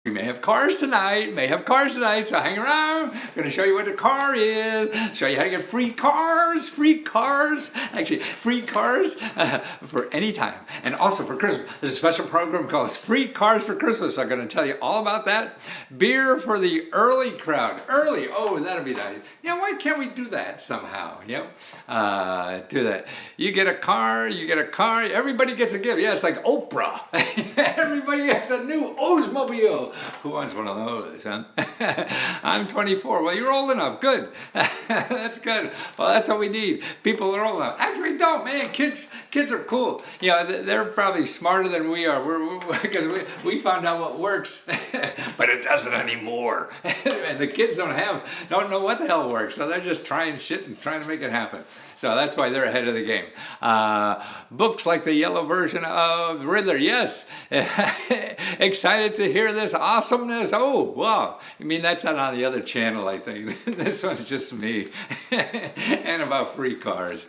We may have cars tonight, so hang around. I'm going to show you what a car is, show you how to get free cars, actually free cars for any time. And also for Christmas, there's a special program called Free Cars for Christmas. I'm going to tell you all about that. Beer for the early crowd. Early, oh, that'll be nice. Yeah, why can't we do that somehow? Yep, do that. You get a car, everybody gets a gift. Yeah, it's like Oprah. Everybody gets a new Oldsmobile. Who wants one of those, huh? I'm 24. Well, you're old enough. Good. That's good. Well, that's what we need. People are old enough. Actually, we don't, man. Kids are cool. You know, they're probably smarter than we are. Because we found out what works, but it doesn't anymore. And the kids don't know what the hell works. So they're just trying shit and trying to make it happen. So that's why they're ahead of the game. Books like the yellow version of Riddler. Yes. Excited to hear this awesomeness. Oh, wow. You mean that's not on the other channel, I think. This one's just me. And about free cars.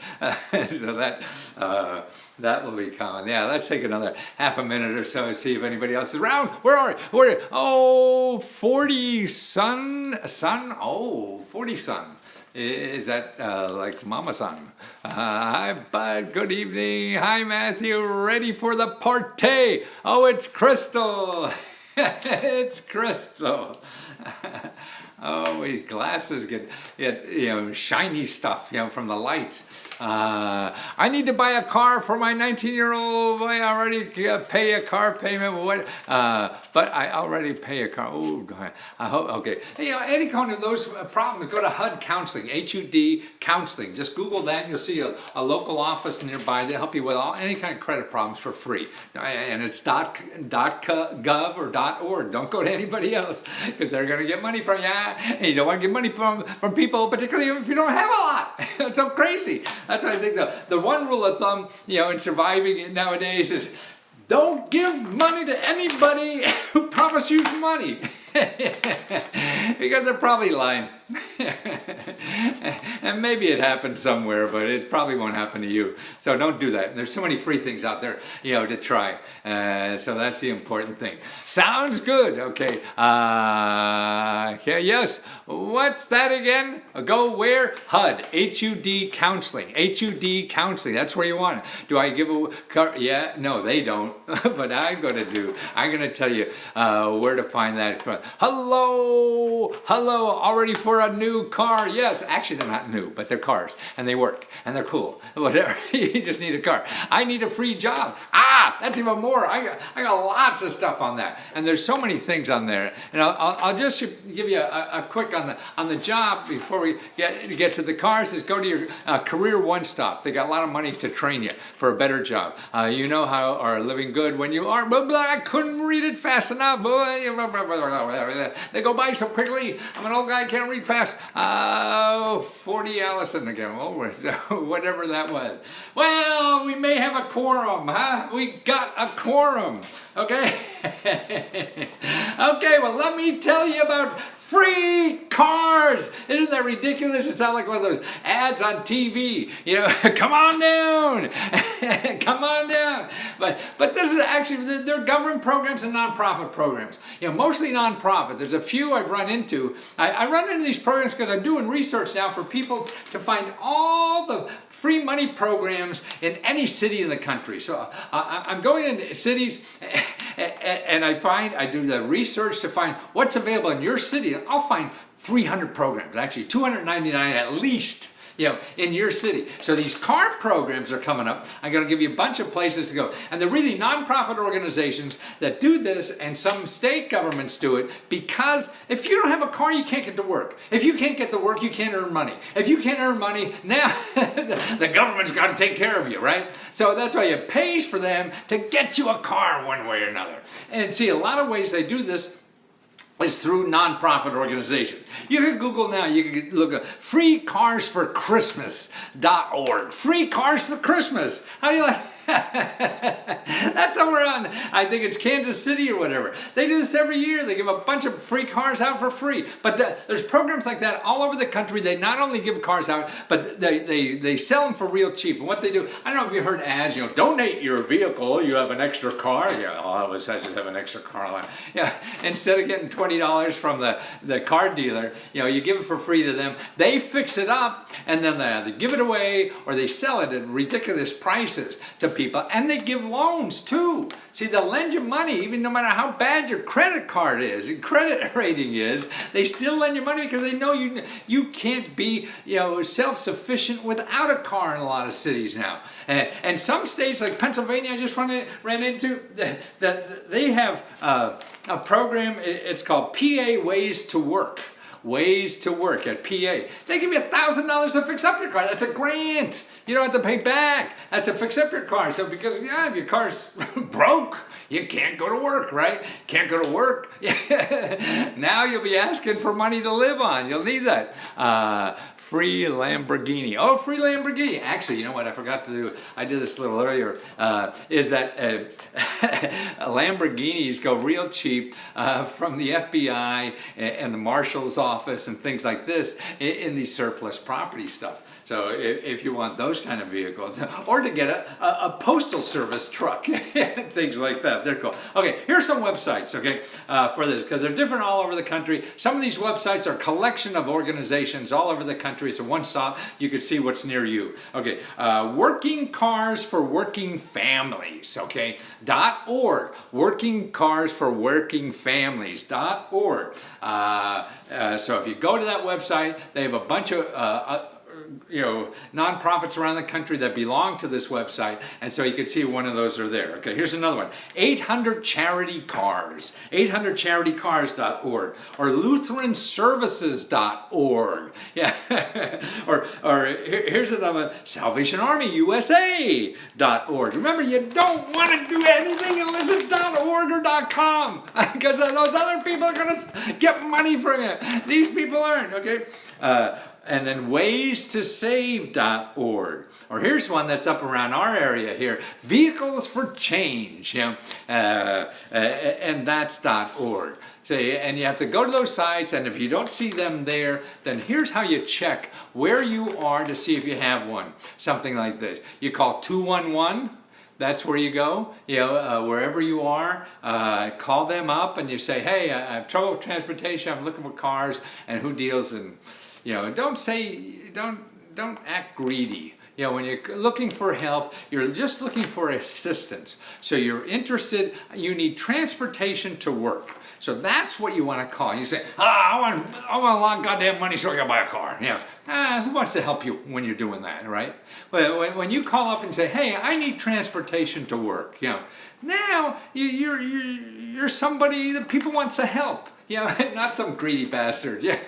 So that will be coming. Yeah, let's take another half a minute or so and see if anybody else is around. Where are you? Oh, 40 son? Oh, 40 son. Is that like Mama Son? Hi, Bud. Good evening. Hi, Matthew. Ready for the party? Oh, it's Crystal. It's Crystal. Oh, his glasses get shiny stuff, from the lights. I need to buy a car for my 19-year-old. I already pay a car payment. But I already pay a car. Oh, God. Okay. Any kind of those problems, go to HUD Counseling, HUD Counseling. Just Google that and you'll see a local office nearby. They help you with any kind of credit problems for free. And it's .gov or .org. Don't go to anybody else because they're going to get money from you. And you don't want to get money from people, particularly if you don't have a lot. It's so crazy. That's why I think the one rule of thumb, in surviving nowadays is don't give money to anybody who promised you money. Because they're probably lying. And maybe it happened somewhere, but it probably won't happen to you. So don't do that. There's so many free things out there, to try. So that's the important thing. Sounds good. Okay. Yes. What's that again? Go where? HUD. HUD Counseling. HUD Counseling. That's where you want it. Do I give a car? Yeah. No, they don't. But I'm going to tell you where to find that. Hello. Already for a new car? Yes. Actually, they're not new, but they're cars and they work and they're cool. Whatever. You just need a car. I need a free job. That's even more. I got lots of stuff on that, and there's so many things on there. And I'll just give you a quick on the job before we get to the cars. Is go to your Career One Stop. They got a lot of money to train you for a better job. You know how are living good when you are. Blah, blah, I couldn't read it fast enough. Boy, they go by so quickly. I'm an old guy, can't read fast. 40 Allison again. Whatever that was. Well, we may have a quorum, huh? We got a quorum. Okay? Okay, well, let me tell you about free cars. Isn't that ridiculous? It sounds like one of those ads on TV. Come on down. Come on down. But this is actually, they're government programs and nonprofit programs. Mostly nonprofit. There's a few I've run into. I run into these programs because I'm doing research now for people to find all the free money programs in any city in the country. So I'm going into cities and I do the research to find what's available in your city. I'll find 300 programs, actually 299 at least, in your city. So these car programs are coming up. I'm going to give you a bunch of places to go. And they're really nonprofit organizations that do this, and some state governments do it, because if you don't have a car, you can't get to work. If you can't get to work, you can't earn money. If you can't earn money, now the government's got to take care of you, right? So that's why it pays for them to get you a car one way or another. And see, a lot of ways they do this is through nonprofit organizations. You can Google now, you can look at freecarsforchristmas.org. Free Cars for Christmas. How do you like That's somewhere on, I think it's Kansas City or whatever. They do this every year. They give a bunch of free cars out for free. But there's programs like that all over the country. They not only give cars out, but they sell them for real cheap. And what they do, I don't know if you heard ads, donate your vehicle, you have an extra car. Yeah, all of us, I just have an extra car. Yeah, instead of getting $20 from the car dealer, you give it for free to them. They fix it up, and then they either give it away or they sell it at ridiculous prices to people. And they give loans too. See, they'll lend you money even no matter how bad your credit card is, your credit rating is. They still lend you money because they know you can't be self-sufficient without a car in a lot of cities now. And some states like Pennsylvania, I just ran into that they have a program. It's called PA Ways to Work. Ways to Work at PA. They give you $1,000 to fix up your car. That's a grant. You don't have to pay back. That's a fix up your car. So because if your car's broke, you can't go to work, right? Can't go to work. Now you'll be asking for money to live on. You'll need that. Free Lamborghini. Oh, free Lamborghini. Actually, you know what I forgot to do? I did this a little earlier. Is that Lamborghinis go real cheap from the FBI and the Marshal's office and things like this in the surplus property stuff. So if you want those kind of vehicles, or to get a postal service truck, things like that, they're cool. Okay, here's some websites, okay, for this, because they're different all over the country. Some of these websites are a collection of organizations all over the country. It's a one-stop. You can see what's near you. Okay, Working Cars for Working Families, okay, .org. Working Cars for Working Families, .org. So if you go to that website, they have a bunch of nonprofits around the country that belong to this website, and so you can see one of those are there. Okay, here's another one. 800 Charity Cars, 800charitycars.org, or lutheranservices.org. Yeah, or here's another one, Salvation Army USA.org. Remember, you don't want to do anything unless it's .org or .com, because those other people are going to get money from you. These people aren't, okay? And then waystosave.org. Or here's one that's up around our area here, Vehicles for Change, and that's .org. And you have to go to those sites, and if you don't see them there, then here's how you check where you are to see if you have one. Something like this. You call 211. That's where you go, wherever you are, call them up and you say, hey, I have trouble with transportation, I'm looking for cars, and who deals in, don't act greedy. When you're looking for help, you're just looking for assistance. So you're interested, you need transportation to work. So that's what you want to call. You say, I want a lot of goddamn money so I can buy a car. Who wants to help you when you're doing that, right? Well, when you call up and say, hey, I need transportation to work, now you're somebody that people want to help. Not some greedy bastard. Yeah,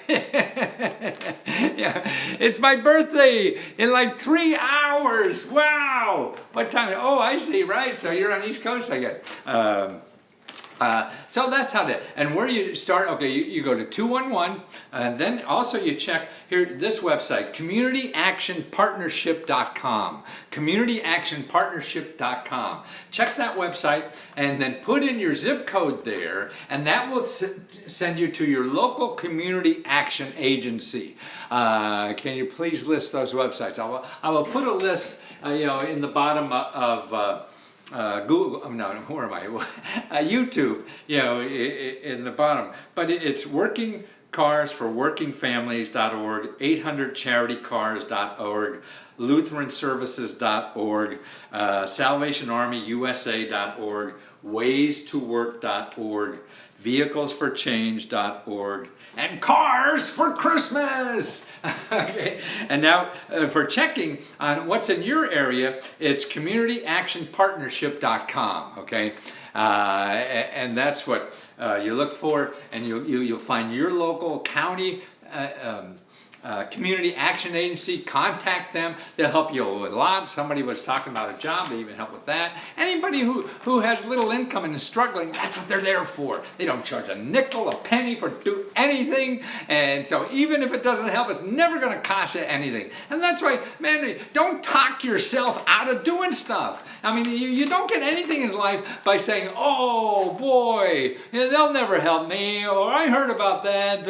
it's my birthday in like 3 hours. Wow. What time? Oh, I see. Right. So you're on East Coast, I guess. So that's how to, and where you start, okay, you go to 211, and then also you check here, this website, communityactionpartnership.com, communityactionpartnership.com. Check that website, and then put in your zip code there, and that will send you to your local community action agency. Can you please list those websites? I will put a list, in the bottom of, Google, no, where am I? YouTube, in the bottom. But it's Working Cars for Working Families.org, 800charitycars.org, lutheranservices.org, salvationarmyusa.org, waystowork.org, vehiclesforchange.org, and Cars for Christmas. Okay. And now for checking on what's in your area, it's communityactionpartnership.com. Okay, and that's what you look for, and you'll find your local county community action agency, contact them. They'll help you a lot. Somebody was talking about a job, they even help with that. Anybody who has little income and is struggling, that's what they're there for. They don't charge a nickel, a penny for do anything. And so even if it doesn't help, it's never going to cost you anything. And that's why, man, don't talk yourself out of doing stuff. I mean, you don't get anything in life by saying, oh boy, they'll never help me, or I heard about that.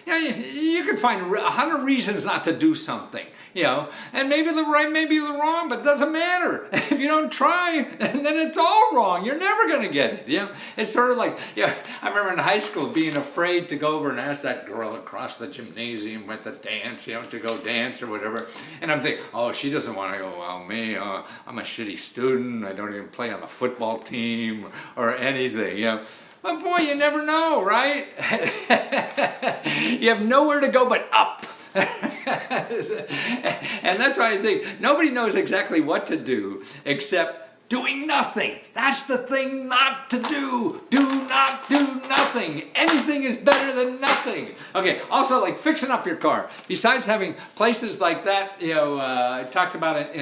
You can find 100 reasons not to do something, and maybe the right, maybe the wrong, but it doesn't matter. If you don't try, then it's all wrong. You're never going to get it. It's sort of like, I remember in high school being afraid to go over and ask that girl across the gymnasium at the dance, to go dance or whatever. And I'm thinking, oh, she doesn't want to go. Well, me, I'm a shitty student. I don't even play on the football team or anything. But boy, you never know, right? You have nowhere to go but up. And that's why I think nobody knows exactly what to do except doing nothing. That's the thing not to do. Do not do nothing. Anything is better than nothing. Okay, also like fixing up your car. Besides having places like that, I talked about it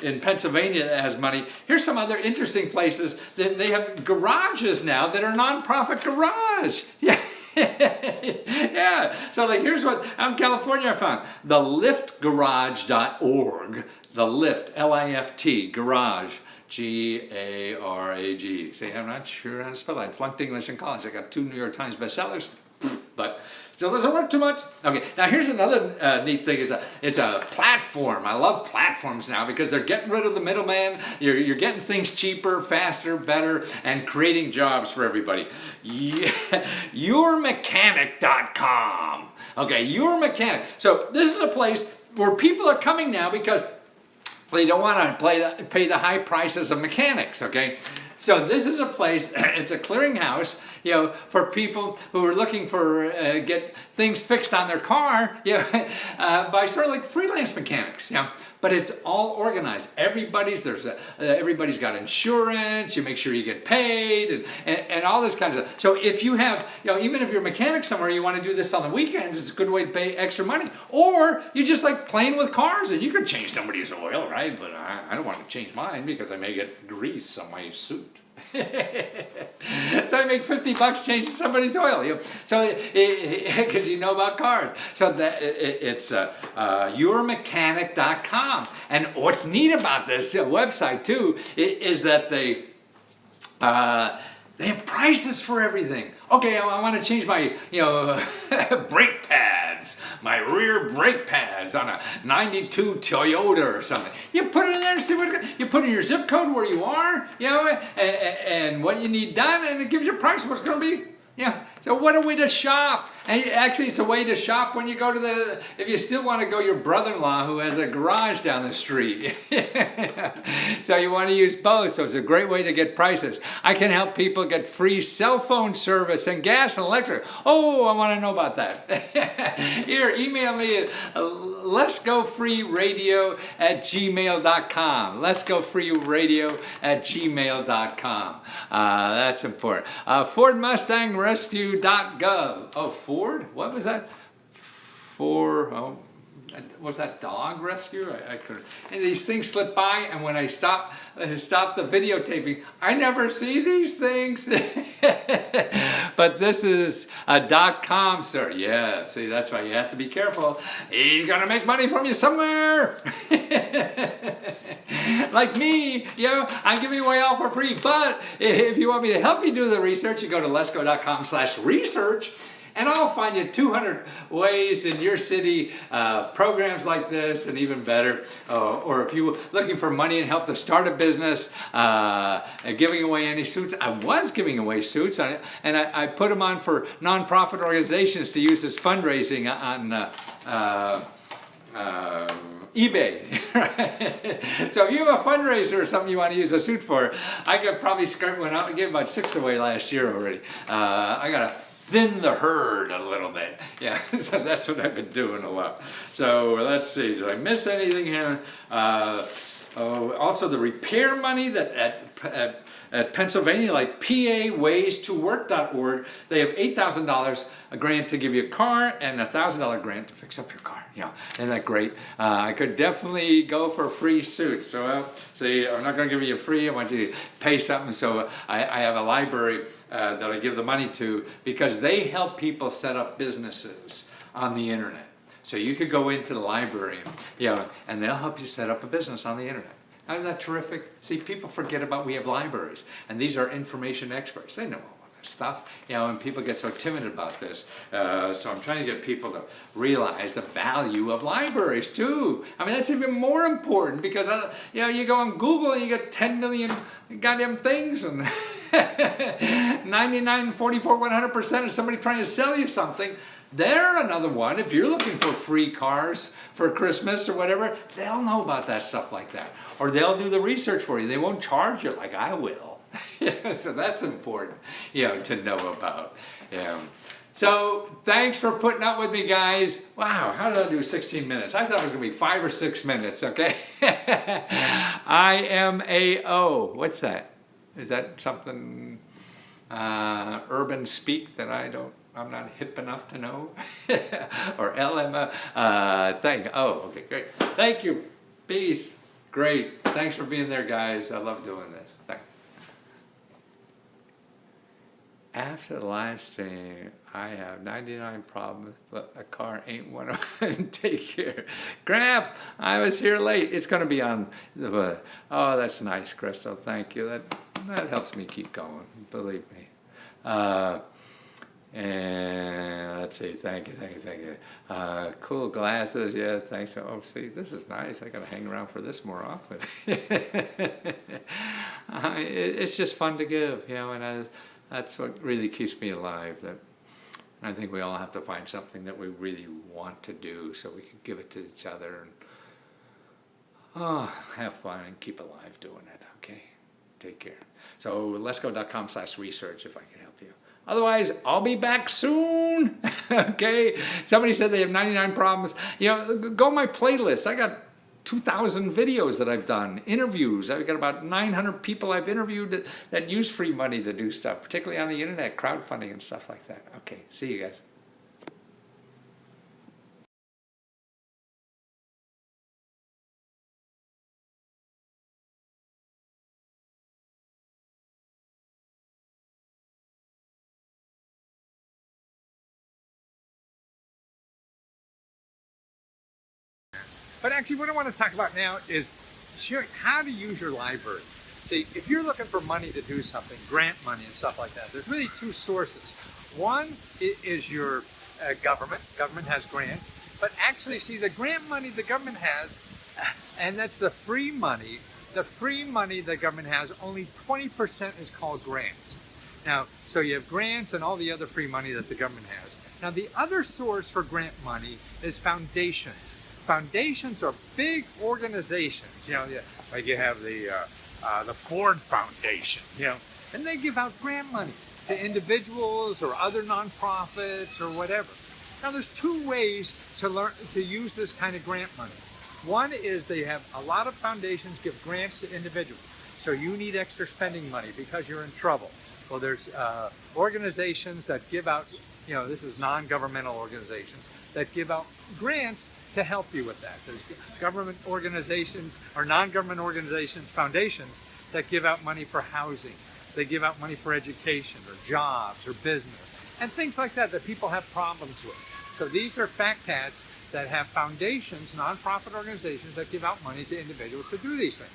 in Pennsylvania that has money. Here's some other interesting places that they have garages now that are nonprofit garage. Yeah. So like here's what out in California I found. The liftgarage.org. The Lift, L-I-F-T, garage, G-A-R-A-G. See, I'm not sure how to spell that. I flunked English in college. I got 2 New York Times bestsellers, but still doesn't work too much. Okay, now here's another neat thing. It's a platform. I love platforms now because they're getting rid of the middleman. You're getting things cheaper, faster, better, and creating jobs for everybody. Yourmechanic.com. Okay, Your Mechanic. So this is a place where people are coming now because they don't want to pay the high prices of mechanics, okay? So this is a place, it's a clearinghouse, for people who are looking for get things fixed on their car, by sort of like freelance mechanics, But it's all organized. Everybody's got insurance. You make sure you get paid and all this kind of stuff. So if you have, even if you're a mechanic somewhere, you want to do this on the weekends, it's a good way to pay extra money. Or you just like playing with cars and you can change somebody's oil, right? But I don't want to change mine because I may get grease on my suit. So I make $50 changing somebody's oil. So because you know about cars. So that it's yourmechanic.com. And what's neat about this website too is that they have prices for everything. Okay, I want to change my brake pads, my rear brake pads on a 92 Toyota or something. You put it in there and see you put in your zip code where you are, and what you need done, and it gives you a price what's going to be. So what a way to shop. And actually it's a way to shop when you go to if you still want to go your brother-in-law who has a garage down the street. So you want to use both. So it's a great way to get prices. I can help people get free cell phone service and gas and electric. Oh, I want to know about that. Here, email me at letsgofreeradio@gmail.com. letsgofreeradio@gmail.com. That's important. Ford Mustang Rescue.gov. Oh, Ford? What was that? Was that dog rescue? I couldn't. And these things slip by, and when I stop the videotaping, I never see these things. But this is a .com, sir. Yeah, see, that's why you have to be careful. He's gonna make money from you somewhere. Like me, I'm giving away all for free. But if you want me to help you do the research, you go to lesko.com/research. And I'll find you 200 ways in your city, programs like this, and even better. Or if you're looking for money and help to start a business, giving away any suits. I was giving away suits, and I put them on for nonprofit organizations to use as fundraising on eBay. So if you have a fundraiser or something you want to use a suit for, I could probably went out and gave about 6 away last year already. I got to thin the herd a little bit. So that's what I've been doing a lot. So let's see, did I miss anything here? Oh, also the repair money that at Pennsylvania, like pawaystowork.org, they have $8,000 a grant to give you a car and a $1,000 grant to fix up your car. You know, isn't that great? I could definitely go for a free suit. So, I'm not going to give you free. I want you to pay something. So I have a library that I give the money to because they help people set up businesses on the internet. So you could go into the library, you know, and they'll help you set up a business on the internet. Now, isn't that terrific? See, people forget about we have libraries, and these are information experts. They know all this stuff, you know, and people get so timid about this. So I'm trying to get people to realize the value of libraries too. I mean, that's even more important because, you know, you go on Google and you get 10 million goddamn things, and 99, 44, 100% of somebody trying to sell you something. They're another one. If you're looking for free cars for Christmas or whatever, they'll know about that stuff like that. Or they'll do the research for you. They won't charge you like I will. So that's important, you know, to know about. So thanks for putting up with me, guys. Wow, how did I do 16 minutes? I thought it was going to be 5 or 6 minutes, okay? IMAO. What's that? Is that something urban speak that I'm not hip enough to know? Or LMO, okay, great. Thank you. Peace. Great. Thanks for being there, guys. I love doing this. Thanks. After the live stream, I have 99 problems, but a car ain't one of them. Take care. Graf, I was here late. It's going to be on the, oh, that's nice, Crystal. Thank you. That helps me keep going, believe me. And let's see, thank you. Cool glasses, yeah, thanks. Oh, see, this is nice. I gotta hang around for this more often. It's just fun to give, you know, and that's what really keeps me alive. That I think we all have to find something that we really want to do so we can give it to each other and have fun and keep alive doing it, okay? Take care. So lesko.com/research if I can help you. Otherwise, I'll be back soon, okay? Somebody said they have 99 problems. You know, go on my playlist. I got 2,000 videos that I've done, interviews. I've got about 900 people I've interviewed that use free money to do stuff, particularly on the internet, crowdfunding and stuff like that. Okay, see you guys. But actually what I want to talk about now is how to use your library. See, if you're looking for money to do something, grant money and stuff like that, there's really two sources. One is your government. Government has grants. But actually, see, the grant money the government has, and that's the free money. The free money the government has, only 20% is called grants. Now, so you have grants and all the other free money that the government has. Now, the other source for grant money is foundations. Foundations are big organizations, you know, like you have the Ford Foundation, you know, and they give out grant money to individuals or other nonprofits or whatever. Now, there's two ways to use this kind of grant money. One is they have a lot of foundations give grants to individuals. So you need extra spending money because you're in trouble. Well, there's organizations that give out, you know, this is non-governmental organizations that give out grants to help you with that. There's government organizations or non-government organizations, foundations that give out money for housing. They give out money for education or jobs or business and things like that that people have problems with. So these are FACTATs that have foundations, nonprofit organizations that give out money to individuals to do these things.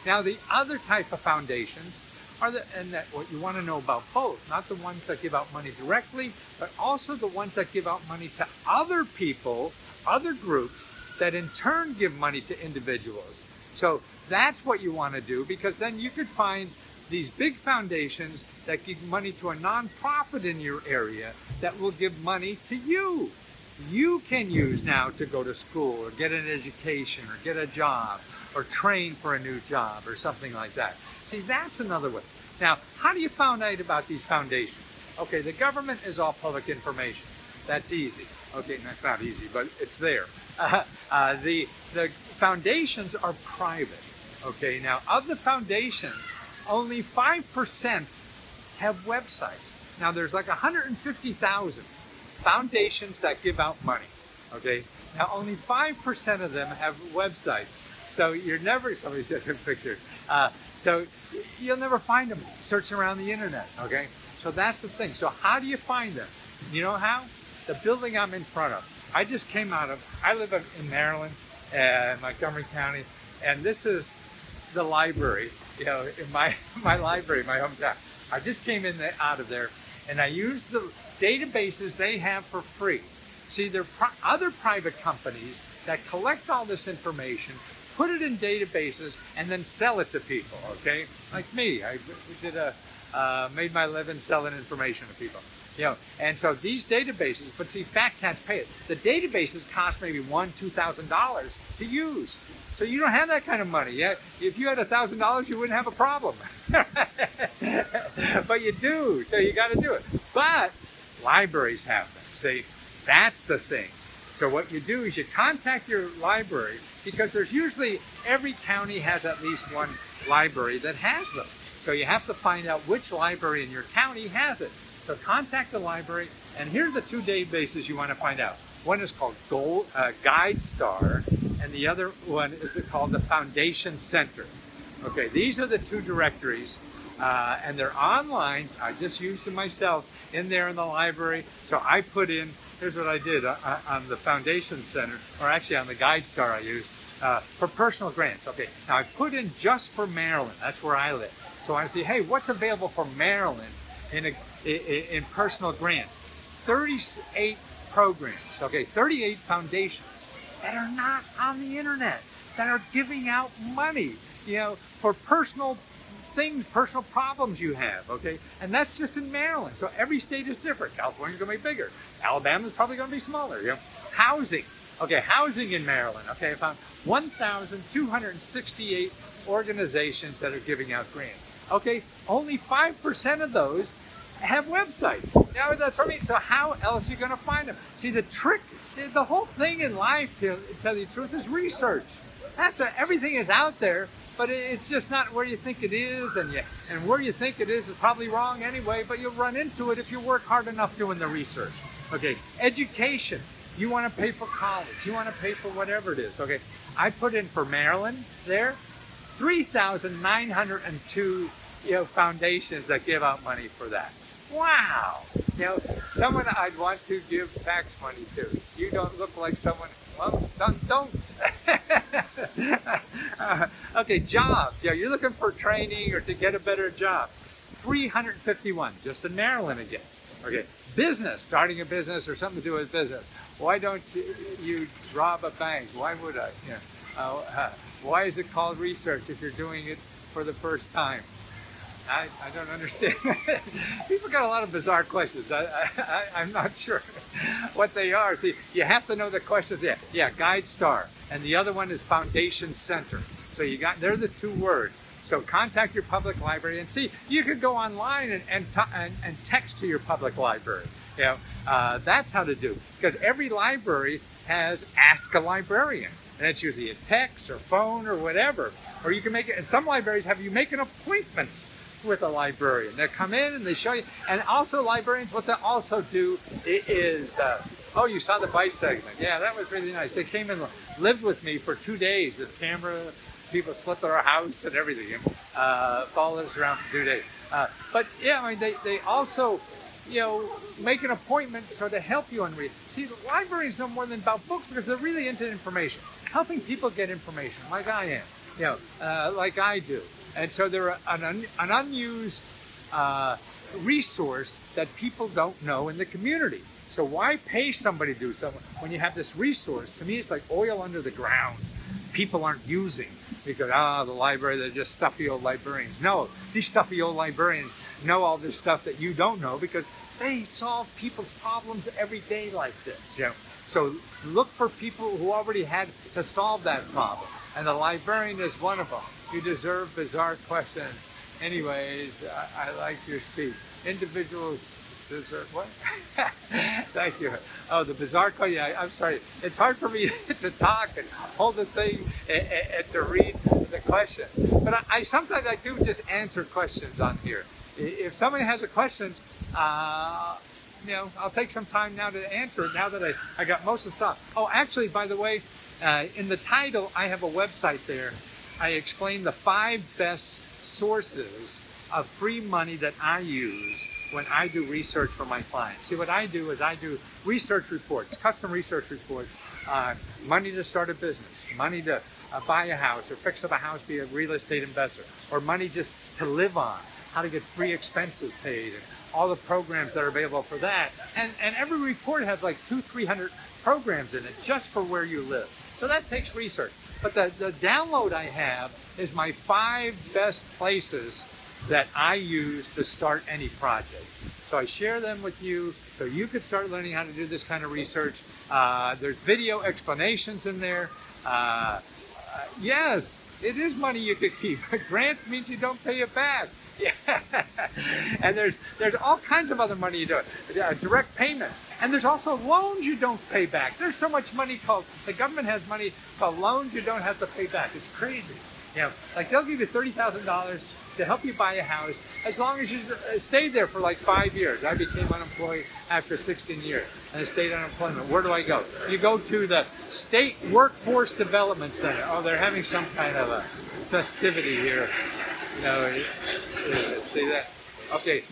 Now the other type of foundations are what you want to know about both, not the ones that give out money directly, but also the ones that give out money to other people, other groups that in turn give money to individuals. So that's what you want to do, because then you could find these big foundations that give money to a nonprofit in your area that will give money to you. You can use now to go to school or get an education or get a job or train for a new job or something like that. See, that's another way. Now, how do you find out about these foundations? Okay, the government is all public information. That's easy. Okay, that's not easy, but it's there. The foundations are private. Okay, now of the foundations, only 5% have websites. Now there's like 150,000 foundations that give out money. Okay, now only 5% of them have websites. So you're never, somebody's taking pictures. So you'll never find them searching around the internet. Okay, so that's the thing. So how do you find them? You know how? The building I'm in front of. I just came out of, I live in Maryland, Montgomery County, and this is the library, you know, in my library, my hometown. I just came in out of there, and I used the databases they have for free. See, there are other private companies that collect all this information, put it in databases, and then sell it to people, okay? Like me, I made my living selling information to people. You know, and so these databases, but see, fat cats pay it. The databases cost maybe $1,000–$2,000 to use. So you don't have that kind of money. Yeah, if you had $1,000, you wouldn't have a problem. But you do, so you got to do it. But libraries have them. See, that's the thing. So what you do is you contact your library, because there's usually, every county has at least one library that has them. So you have to find out which library in your county has it. So contact the library, and here are the two databases you want to find out. One is called GuideStar, and the other one is called the Foundation Center. Okay, these are the two directories, and they're online. I just used them myself in there in the library. So I put in, here's what I did on the Foundation Center, or actually on the GuideStar I used, for personal grants. Okay, now I put in just for Maryland. That's where I live. So I see, hey, what's available for Maryland in personal grants? 38 programs, okay, 38 foundations that are not on the internet, that are giving out money, you know, for personal things, personal problems you have, okay? And that's just in Maryland. So every state is different. California's gonna be bigger. Alabama's probably gonna be smaller, you know? Housing, okay, housing in Maryland, okay, I found 1,268 organizations that are giving out grants. Okay, only 5% of those have websites. Now that's what I mean. So how else are you going to find them? See, the trick, the whole thing in life, to tell you the truth, is research. Everything is out there, but it's just not where you think it is, and where you think it is probably wrong anyway. But you'll run into it if you work hard enough doing the research. Okay, education. You want to pay for college. You want to pay for whatever it is. Okay, I put in for Maryland there. 3,902, you know, foundations that give out money for that. Wow! You know, someone I'd want to give tax money to. You don't look like someone. Well, don't. Okay, jobs. Yeah, you're looking for training or to get a better job. 351, just in Maryland again. Okay, business, starting a business or something to do with business. Why don't you rob a bank? Why would I? You know, why is it called research if you're doing it for the first time? I don't understand. People got a lot of bizarre questions. I'm not sure what they are. See, you have to know the questions. Yeah, GuideStar. And the other one is Foundation Center. So they're the two words. So contact your public library and see. You could go online and text to your public library. You know, that's how to do. Because every library has Ask a Librarian. And it's usually a text or phone or whatever. Or you can make it, and some libraries have you make an appointment with a librarian. They come in and they show you. And also librarians, what they also do is, oh, you saw the bite segment. Yeah, that was really nice. They came and lived with me for 2 days. The camera, people slept at our house and everything. Followed us around for 2 days. But yeah, I mean, they also, you know, make an appointment so to help you and read. See, libraries know more than about books because they're really into information. Helping people get information, like I am, you know, like I do. And so they're an unused resource that people don't know in the community. So why pay somebody to do something when you have this resource? To me, it's like oil under the ground. People aren't using because, the library, they're just stuffy old librarians. No, these stuffy old librarians know all this stuff that you don't know because they solve people's problems every day like this, you know. So look for people who already had to solve that problem. And the librarian is one of them. You deserve bizarre questions. Anyways, I like your speech. Individuals What? Thank you. Oh, the bizarre code. Yeah, I'm sorry. It's hard for me to talk and hold the thing and to read the question. But I sometimes I do just answer questions on here. If somebody has a question, I'll take some time now to answer it. Now that I got most of the stuff. Oh, actually, by the way, in the title, I have a website there. I explain the 5 best sources of free money that I use when I do research for my clients. See, what I do is I do research reports, custom research reports on money to start a business, money to buy a house or fix up a house, be a real estate investor, or money just to live on, how to get free expenses paid, and all the programs that are available for that. And every report has like 200-300 programs in it just for where you live. So that takes research. But the download I have is my 5 best places that I use to start any project. So I share them with you so you could start learning how to do this kind of research. There's video explanations in there. Yes, it is money you could keep. Grants means you don't pay it back. Yeah. And there's all kinds of other money you do. Direct payments. And there's also loans you don't pay back. There's so much money the government has money called loans you don't have to pay back. It's crazy. Like they'll give you $30,000 to help you buy a house as long as you stay there for like 5 years. I became unemployed after 16 years and I stayed unemployment. Where do I go? You go to the State Workforce Development Center. Oh, they're having some kind of a festivity here. See that? Okay,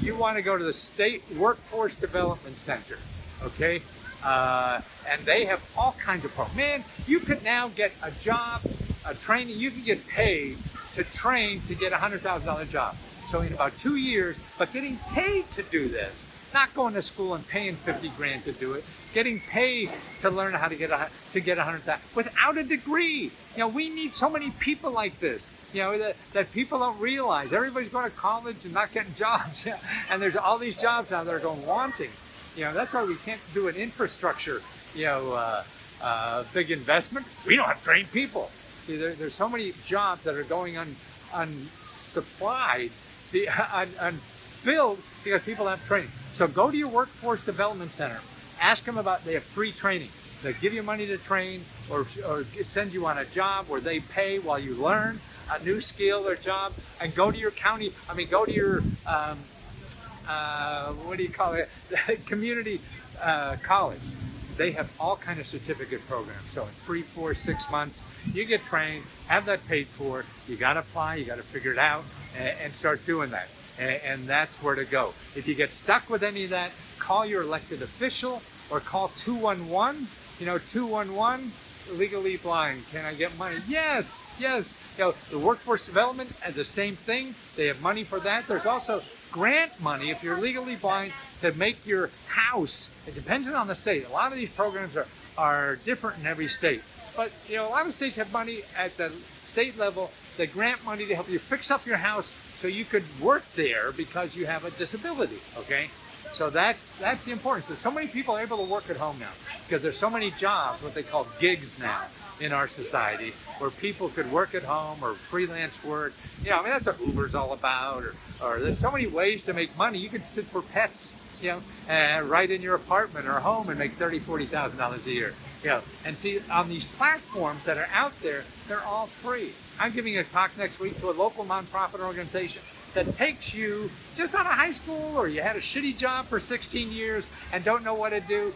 you want to go to the State Workforce Development Center, okay? And they have all kinds of programs. Man, you could now get a job, a training. You can get paid to train to get a $100,000 job. So in about 2 years, but getting paid to do this, not going to school and paying 50 grand to do it, getting paid to learn how to get $100,000 without a degree. We need so many people like this. That people don't realize. Everybody's going to college and not getting jobs, and there's all these jobs now that are going wanting. That's why we can't do an infrastructure, big investment. We don't have trained people. See, there's so many jobs that are going unsupplied, unfilled because people have training. So go to your workforce development center. Ask them they have free training. They give you money to train or send you on a job where they pay while you learn a new skill or job. And go to your go to your, what do you call it, community college. They have all kind of certificate programs. So in 3, 4, 6 months, you get trained, have that paid for. You got to apply, you got to figure it out, and start doing that. And that's where to go. If you get stuck with any of that, call your elected official or call 211. 211, legally blind. Can I get money? Yes. The workforce development, the same thing. They have money for that. There's also grant money if you're legally blind to make your house. It depends on the state. A lot of these programs are different in every state. But a lot of states have money at the state level, the grant money to help you fix up your house so you could work there because you have a disability. Okay, so that's the importance. So many people are able to work at home now because there's so many jobs, what they call gigs now in our society, where people could work at home or freelance work. That's what Uber's all about, or there's so many ways to make money. You can sit for pets, right in your apartment or home and make $30,000, $40,000 a year. And see, on these platforms that are out there, they're all free. I'm giving a talk next week to a local nonprofit organization that takes you just out of high school or you had a shitty job for 16 years and don't know what to do.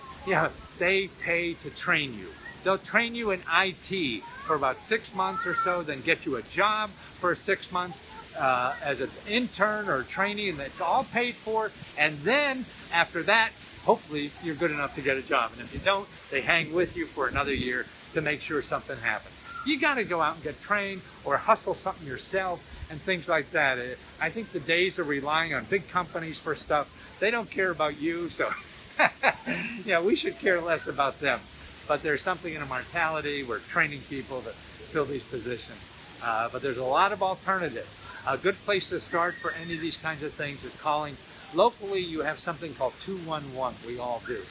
They pay to train you. They'll train you in IT for about 6 months or so, then get you a job for 6 months as an intern or trainee, and it's all paid for. And then after that, hopefully you're good enough to get a job. And if you don't, they hang with you for another year to make sure something happens. You got to go out and get trained or hustle something yourself and things like that. I think the days of relying on big companies for stuff, they don't care about you. So, we should care less about them. But there's something in a mentality. We're training people to fill these positions. But there's a lot of alternatives. A good place to start for any of these kinds of things is calling. Locally, you have something called 211. We all do.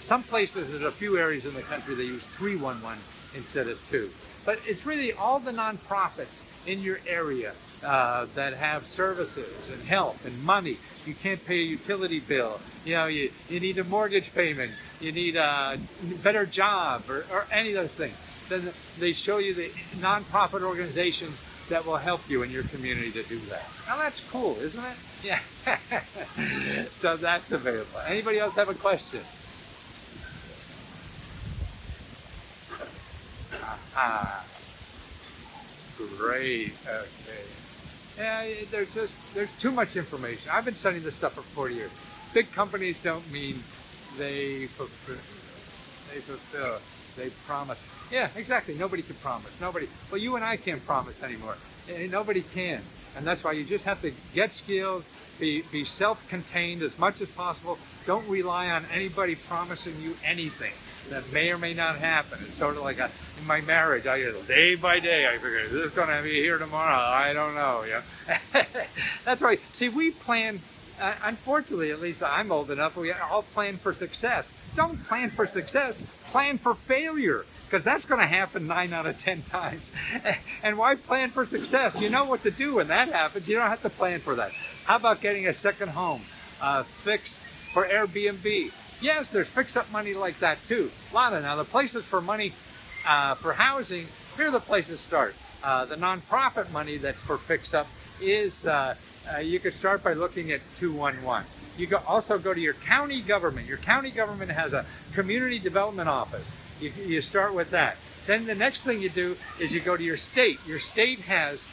Some places, there's a few areas in the country that use 311 instead of 2. But it's really all the nonprofits in your area that have services and help and money. You can't pay a utility bill. You need a mortgage payment. You need a better job or any of those things. Then they show you the nonprofit organizations that will help you in your community to do that. Now that's cool, isn't it? Yeah. So that's available. Anybody else have a question? Ah, great. Okay. Yeah, there's too much information. I've been studying this stuff for 40 years. Big companies don't mean they fulfill. They promise. Yeah, exactly. Nobody can promise. Nobody. Well, you and I can't promise anymore. Nobody can. And that's why you just have to get skills, be self-contained as much as possible. Don't rely on anybody promising you anything that may or may not happen. It's sort of like in my marriage, I get day by day, I figure, is this going to be here tomorrow? I don't know. Yeah. That's right. See, we plan, unfortunately, at least I'm old enough, we all plan for success. Don't plan for success, plan for failure. Because that's going to happen 9 out of 10 times. And why plan for success? You know what to do when that happens. You don't have to plan for that. How about getting a second home fixed for Airbnb? Yes, there's fix-up money like that too. A lot of now the places for money for housing. Here are the places to start. The nonprofit money that's for fix-up is you could start by looking at 211. You can also go to your county government. Your county government has a community development office. You start with that. Then the next thing you do is you go to your state. Your state has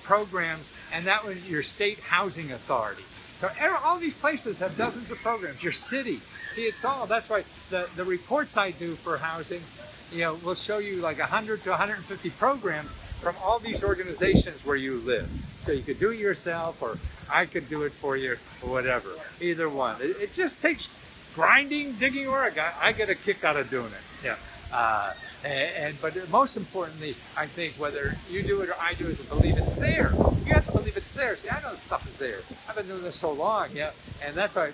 programs, and that was your state housing authority. So all these places have dozens of programs. Your city, see, it's all. That's why the reports I do for housing, will show you like 100 to 150 programs from all these organizations where you live. So you could do it yourself, or I could do it for you, or whatever. Either one. It just takes grinding, digging work. I get a kick out of doing it. Yeah. But most importantly, I think whether you do it or I do it, to believe it's there. You have to believe it's there. See, I know the stuff is there. I've been doing this so long, yeah. And that's why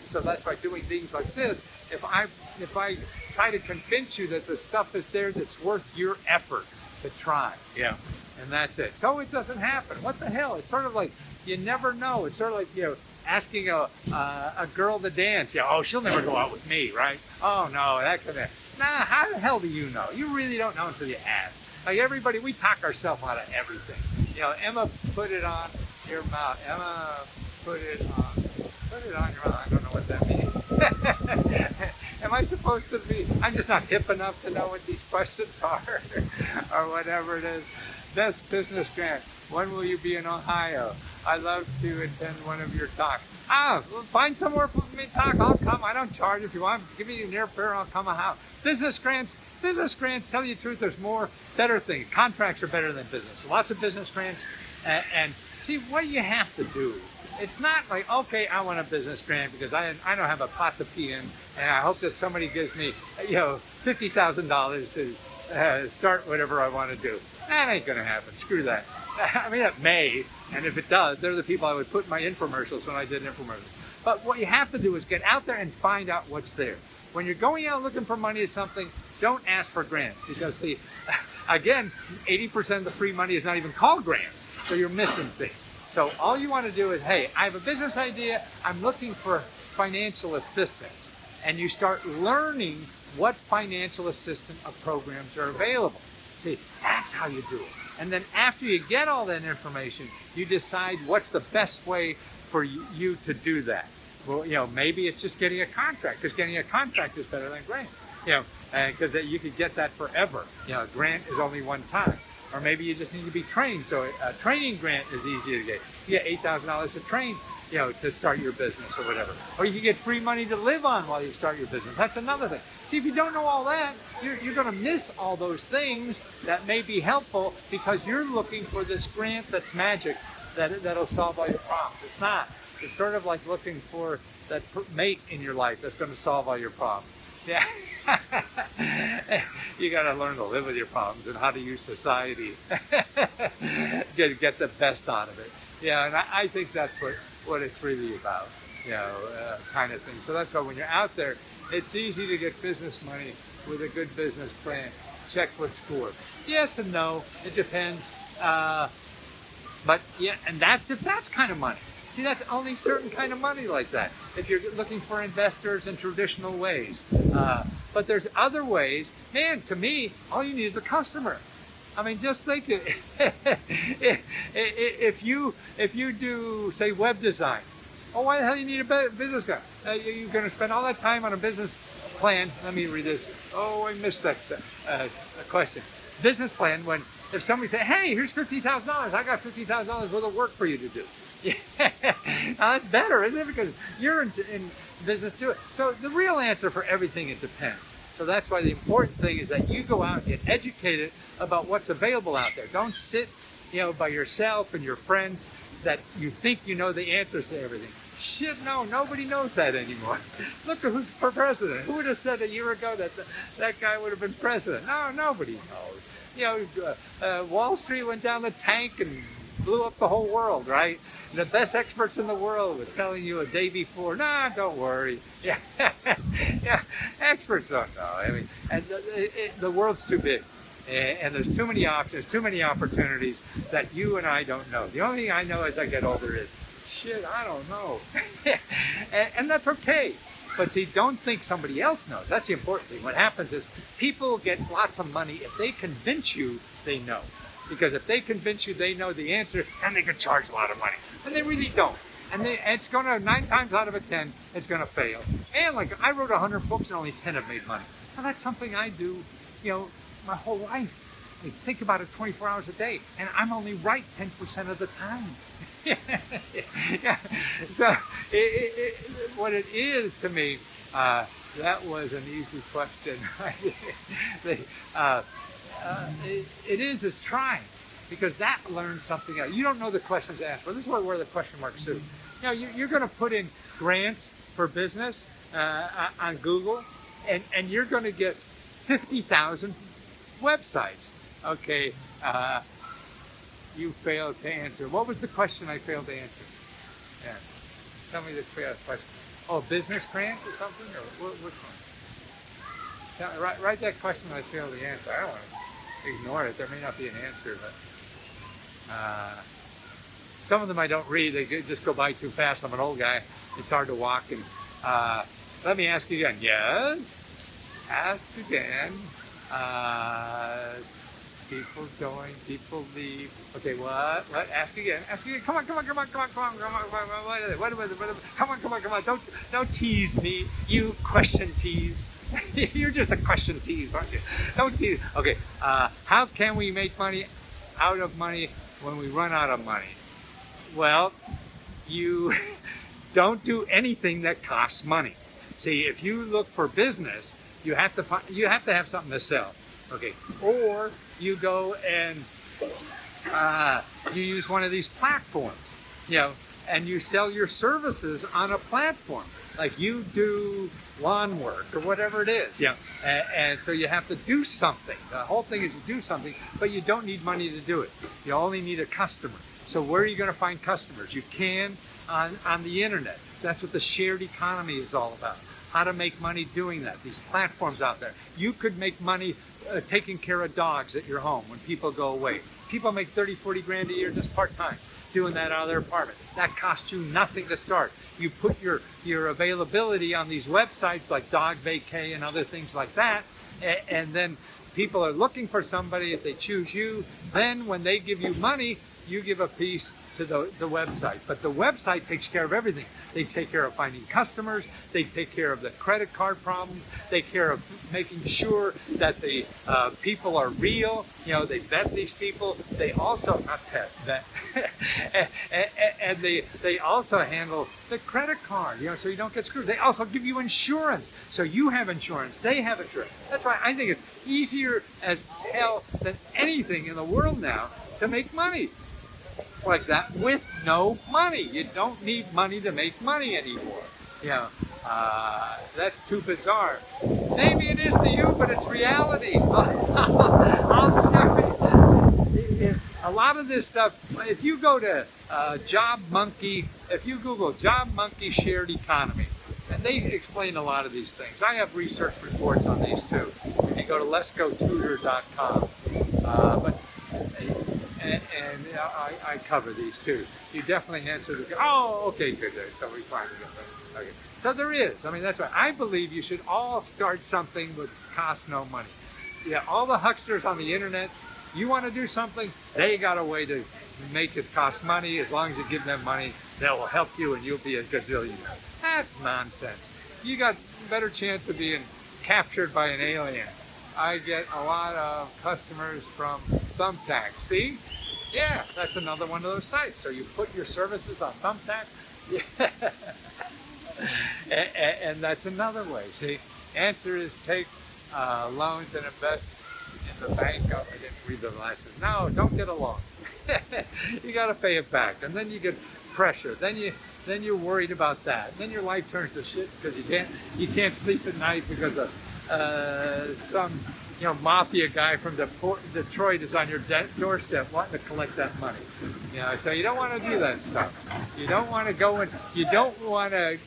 doing things like this, if I try to convince you that the stuff is there that's worth your effort to try, yeah. And that's it. So it doesn't happen. What the hell? It's sort of like you never know. It's sort of like asking a girl to dance. Yeah, oh, she'll never go out with me, right? Oh no, that could. Nah, how the hell do you know? You really don't know until you ask. Like everybody, we talk ourselves out of everything. Emma, put it on your mouth. Emma, put it on your mouth. I don't know what that means. Am I supposed to be? I'm just not hip enough to know what these questions are, or whatever it is. Best business grant. When will you be in Ohio? I'd love to attend one of your talks. Find somewhere for me to talk. I'll come. I don't charge. If you want, give me an airfare. I'll come. Business grants, tell you the truth, there's better things. Contracts are better than business. Lots of business grants. And see, what you have to do, it's not like, okay, I want a business grant because I don't have a pot to pee in, and I hope that somebody gives me, $50,000 to start whatever I want to do. That ain't going to happen. Screw that. I mean, it may, and if it does, they're the people I would put in my infomercials when I did infomercials. But what you have to do is get out there and find out what's there. When you're going out looking for money or something, don't ask for grants because, see, again, 80% of the free money is not even called grants, so you're missing things. So all you want to do is, hey, I have a business idea, I'm looking for financial assistance. And you start learning what financial assistance programs are available. See, that's how you do it. And then after you get all that information, you decide what's the best way for you to do that. Well, maybe it's just getting a contract, because getting a contract is better than a grant. Because you could get that forever. A grant is only one time. Or maybe you just need to be trained. So a training grant is easy to get. You get $8,000 to train, to start your business or whatever. Or you can get free money to live on while you start your business. That's another thing. See, if you don't know all that, you're going to miss all those things that may be helpful because you're looking for this grant that's magic that'll solve all your problems. It's not. It's sort of like looking for that mate in your life that's going to solve all your problems. Yeah. You got to learn to live with your problems and how to use society. get the best out of it. Yeah, and I think that's what it's really about, kind of thing. So that's why when you're out there, it's easy to get business money with a good business plan. check what's scored. Yes and no, it depends. But yeah, and that's if that's kind of money. See, that's only certain kind of money like that. If you're looking for investors in traditional ways. But there's other ways. Man, to me, all you need is a customer. I mean, just think if you do, say, web design. Oh, why the hell do you need a business guy? You're going to spend all that time on a business plan. Let me read this. Oh, I missed that question. Business plan, when if somebody said, hey, here's $50,000, I got $50,000 worth of work for you to do. Yeah. Now that's better, isn't it? Because you're in business to it. So the real answer for everything, it depends. So that's why the important thing is that you go out and get educated about what's available out there. Don't sit, by yourself and your friends that you think you know the answers to everything. Shit, no, nobody knows that anymore. Look at who's for president. Who would have said a year ago that that guy would have been president? No, nobody knows. Wall Street went down the tank and blew up the whole world, right? And the best experts in the world were telling you a day before, nah, don't worry. Yeah, yeah, experts don't know. I mean, and the world's too big. And there's too many options, too many opportunities that you and I don't know. The only thing I know as I get older is, shit, I don't know. and that's okay. But see, don't think somebody else knows. That's the important thing. What happens is people get lots of money if they convince you they know. Because if they convince you they know the answer, then they can charge a lot of money. And they really don't. And it's going to, 9 times out of 10, it's going to fail. And like, I wrote 100 books and only 10 have made money. Now that's something I do, my whole life. I think about it 24 hours a day. And I'm only right 10% of the time. Yeah. So what it is to me, that was an easy question. It is trying, because that learns something else. You don't know the questions asked. Well, this is where the question marks do. You're going to put in grants for business on Google, and you're going to get 50,000 websites. Okay, you failed to answer. What was the question I failed to answer? Yeah, tell me the question. Oh, business grant or something, or which one? Write that question I failed to answer. I don't want to ignore it. There may not be an answer, but some of them I don't read. They just go by too fast. I'm an old guy. It's hard to walk. And let me ask you again. Yes. Ask again. People join. People leave. Okay. What? Ask again. Ask again. Come on. Come on. Don't tease me. You question tease. You're just a question tease, aren't you? Don't tease. Okay. How can we make money out of money when we run out of money? Well, you don't do anything that costs money. See, if you look for business, you have to have something to sell. Okay. Or you go and you use one of these platforms, and you sell your services on a platform. Like you do lawn work or whatever it is. Yeah. And so you have to do something. The whole thing is to do something, but you don't need money to do it. You only need a customer. So where are you going to find customers? You can on the internet. That's what the shared economy is all about. How to make money doing that. These platforms out there. You could make money taking care of dogs at your home when people go away. People make 30, 40 grand a year just part-time doing that out of their apartment. That costs you nothing to start. You put your availability on these websites like Dog Vacay and other things like that, and then people are looking for somebody. If they choose you, then when they give you money, you give a piece to the website. But the website takes care of everything. They take care of finding customers. They take care of the credit card problem. They take care of making sure that the people are real. They vet these people. They also, not vet, and they also handle the credit card, so you don't get screwed. They also give you insurance. So you have insurance. They have insurance. That's why I think it's easier as hell than anything in the world now to make money like that with no money. You don't need money to make money anymore. That's too bizarre. Maybe it is to you, but it's reality. I'll show you. A lot of this stuff, if you go to Job Monkey, if you Google Job Monkey shared economy, And they explain a lot of these things. I have research reports on these too. If you go to leskotutor.com, I cover these too. You definitely answer the. Oh, okay, good. So we finally got that. Okay. So there is. I mean, that's right. I believe you should all start something that costs no money. Yeah, all the hucksters on the internet. You want to do something, they got a way to make it cost money. As long as you give them money, they'll help you and you'll be a gazillionaire. That's nonsense. You got a better chance of being captured by an alien. I get a lot of customers from Thumbtack. See? Yeah, that's another one of those sites. So you put your services on Thumbtack. Yeah. and that's another way. See? Answer is take loans and invest in the bank. Oh, I didn't read the last one. No, don't get a loan. You got to pay it back, and then you get pressure. Then you're worried about that. Then your life turns to shit because you can't sleep at night because of some mafia guy from Detroit is on your doorstep wanting to collect that money. So you don't want to do that stuff. You don't want to go and you don't want to.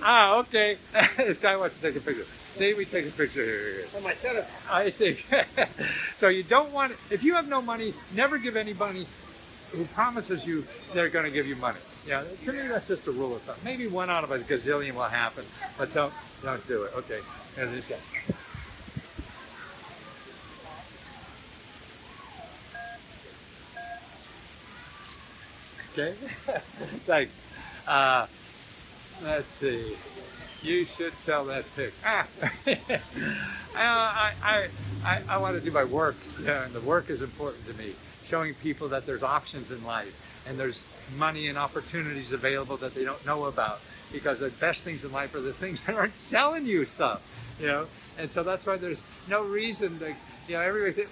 Okay. This guy wants to take a picture. See, we take a picture here. On my telephone. I see. So you don't want, if you have no money, never give anybody who promises you they're going to give you money. Yeah, to me that's just a rule of thumb. Maybe one out of a gazillion will happen, but don't do it. Okay, here's this guy. Okay, thanks. Let's see. You should sell that pig. I want to do my work, and the work is important to me. Showing people that there's options in life, and there's money and opportunities available that they don't know about. Because the best things in life are the things that aren't selling you stuff, And so that's why there's no reason to, everybody.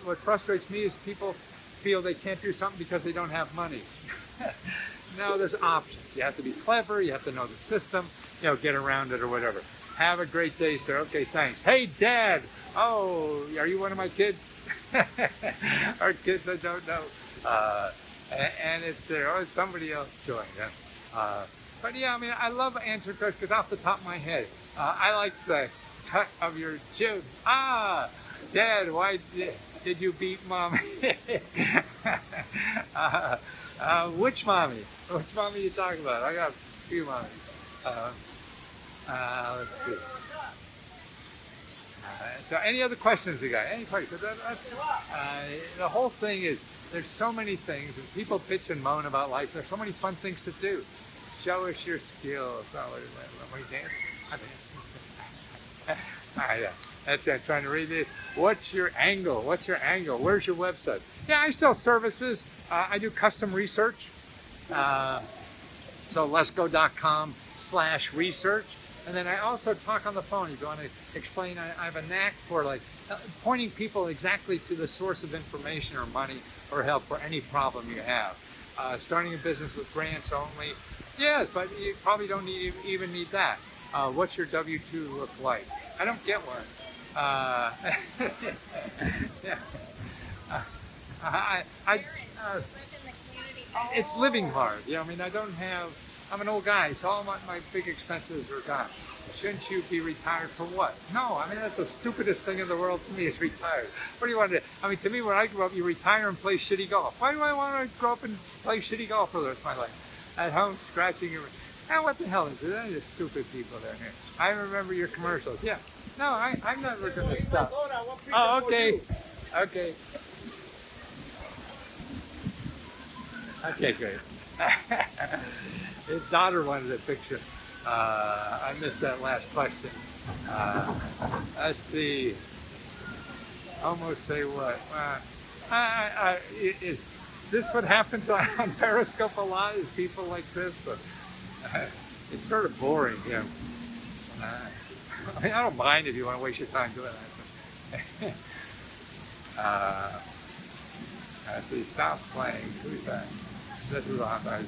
What frustrates me is people feel they can't do something because they don't have money. No, there's options. You have to be clever. You have to know the system. Get around it or whatever. Have a great day, sir. Okay, thanks. Hey, Dad. Oh, are you one of my kids? Or kids I don't know. And it's there. Oh, somebody else joined. But yeah, I mean, I love answering questions because off the top of my head, I like the cut of your jib. Dad, why did you beat Mommy? Which mommy? Which mommy are you talking about? I got a few mommies. Let's see. So any other questions you got? Any questions? The whole thing is, there's so many things, and people bitch and moan about life. There's so many fun things to do. Show us your skills. Let me dance. I dance. That's it. Trying to read this. What's your angle? What's your angle? Where's your website? Yeah, I sell services. I do custom research. So lesko.com/research. And then I also talk on the phone. If you want to explain, I have a knack for pointing people exactly to the source of information or money or help for any problem you have. Starting a business with grants only. Yeah, but you probably don't even need that. What's your W-2 look like? I don't get one. Yeah. It's living hard. I mean, I'm an old guy, so all my big expenses are gone. Shouldn't you be retired for what? No, I mean, that's the stupidest thing in the world to me is retired. What do you want to do? I mean, to me, when I grew up, you retire and play shitty golf. Why do I want to grow up and play shitty golf for the rest of my life? At home, scratching your... what the hell is it? They're just stupid people down here. I remember your commercials. Yeah. No, I'm not looking at stuff. Oh, okay. Okay. Okay, great. His daughter wanted a picture. I missed that last question. Let's see. Almost say what? Is this what happens on Periscope a lot? Is people like this? It's sort of boring, I mean, I don't mind if you want to waste your time doing that. Please stop playing. Who's that? This is awesome.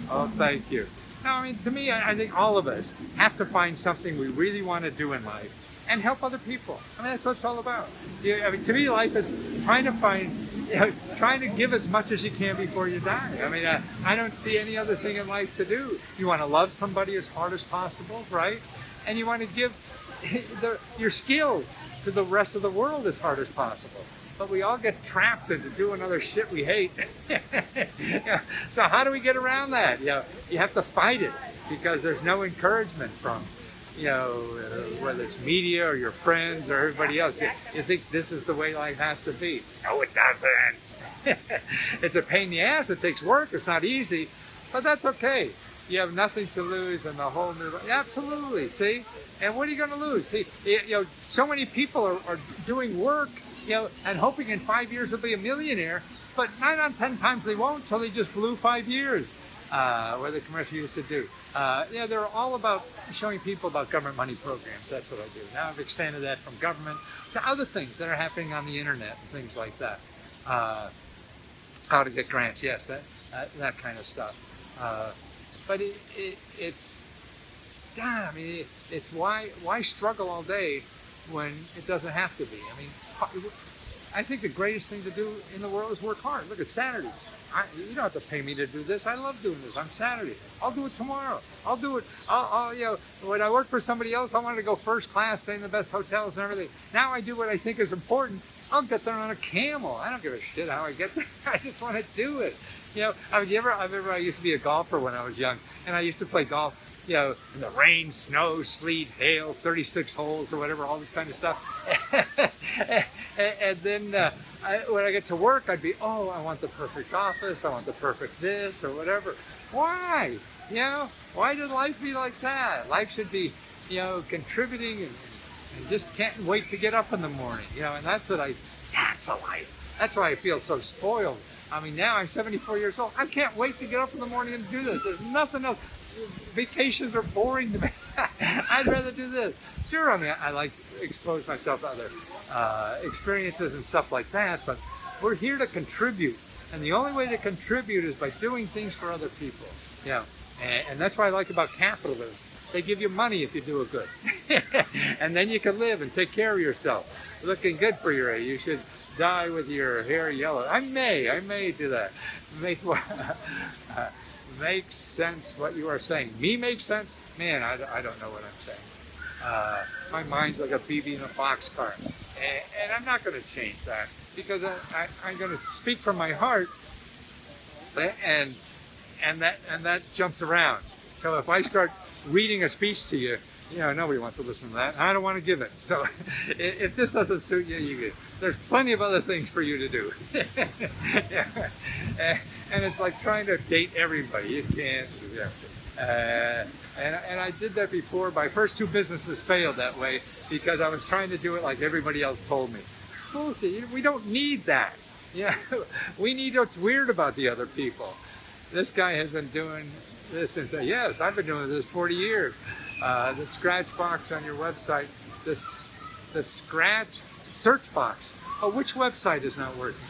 Oh, thank you. No, I mean, to me, I think all of us have to find something we really want to do in life and help other people. I mean, that's what it's all about. I mean, to me, life is trying to find trying to give as much as you can before you die. I mean, I don't see any other thing in life to do. You want to love somebody as hard as possible, right? And you want to give your skills to the rest of the world as hard as possible. But we all get trapped into doing other shit we hate. Yeah. So how do we get around that? You have to fight it, because there's no encouragement from, whether it's media or your friends or everybody else. You think this is the way life has to be. No, it doesn't. It's a pain in the ass. It takes work. It's not easy, but that's okay. You have nothing to lose, and the whole new. Absolutely. See, and what are you going to lose? See, so many people are doing work, and hoping in 5 years they'll be a millionaire, but 9 out of 10 times they won't, so they just blew 5 years. What the commercial used to do. They're all about showing people about government money programs. That's what I do. Now I've expanded that from government to other things that are happening on the internet and things like that. How to get grants, yes, that kind of stuff. But it's why struggle all day when it doesn't have to be? I mean, I think the greatest thing to do in the world is work hard. Look at Saturday. You don't have to pay me to do this. I love doing this on Saturday. I'll do it tomorrow. I'll do it. When I worked for somebody else, I wanted to go first class, stay in the best hotels and everything. Now I do what I think is important. I'll get there on a camel. I don't give a shit how I get there. I just want to do it. I used to be a golfer when I was young, and I used to play golf, in the rain, snow, sleet, hail, 36 holes or whatever, all this kind of stuff. And then when I get to work, I'd be, I want the perfect office, I want the perfect this or whatever. Why? Why does life be like that? Life should be, contributing and just can't wait to get up in the morning, and that's a life. That's why I feel so spoiled. I mean, now I'm 74 years old. I can't wait to get up in the morning and do this. There's nothing else. Vacations are boring to me. I'd rather do this. Sure, I mean, I like to expose myself to other experiences and stuff like that, but we're here to contribute. And the only way to contribute is by doing things for other people. And that's what I like about capitalism. They give you money if you do it good. And then you can live and take care of yourself. Looking good for your age. You should die with your hair yellow. I may do that. Makes sense what you are saying. Me makes sense? Man, I don't know what I'm saying. My mind's like a BB in a boxcar. And I'm not going to change that, because I'm going to speak from my heart, and that jumps around. So if I start reading a speech to you, nobody wants to listen to that. I don't want to give it. So if this doesn't suit you, there's plenty of other things for you to do. And it's like trying to date everybody. You can't do that. And I did that before. My first 2 businesses failed that way because I was trying to do it like everybody else told me. Bullshit. We don't need that. We need what's weird about the other people. This guy has been doing this since, yes, I've been doing this 40 years. The scratch box on your website, the scratch search box. Oh, which website is not working?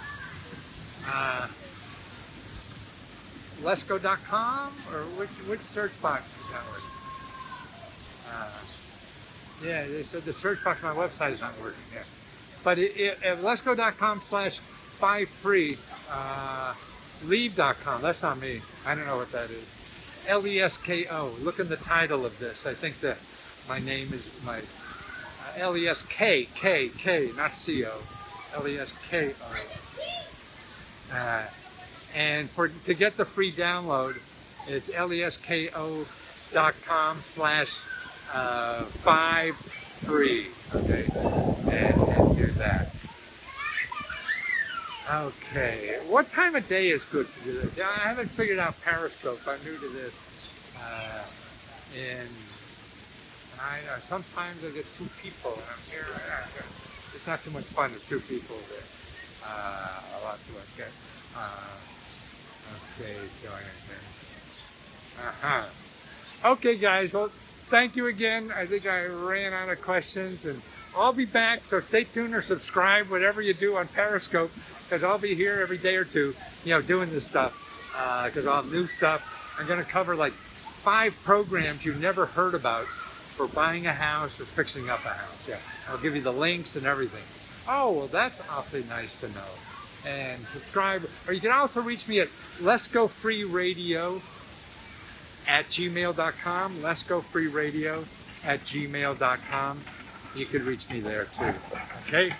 Lesko.com, or which search box is not working? Yeah, they said the search box on my website is not working. Yeah, but at Lesko.com/5free, leave.com. That's not me. I don't know what that is. Lesko. Look in the title of this. I think that my name is my Lesk, K, not CO. Lesko. And to get the free download, it's lesko.com/5free. Okay, and do that. Okay, what time of day is good to do this? I haven't figured out Periscope. I'm new to this. And sometimes I get 2 people, and I'm here. It's not too much fun with 2 people there. A lot to look at. Okay, join it. Okay, guys. Well, thank you again. I think I ran out of questions, and I'll be back. So stay tuned or subscribe, whatever you do on Periscope, because I'll be here every day or 2, doing this stuff. Because I'll have new stuff. I'm going to cover like 5 programs you've never heard about for buying a house or fixing up a house. Yeah, I'll give you the links and everything. Oh, well, that's awfully nice to know. and subscribe. Or you can also reach me at lescofreeradio@gmail.com. lescofreeradio@gmail.com. You could reach me there too. Okay.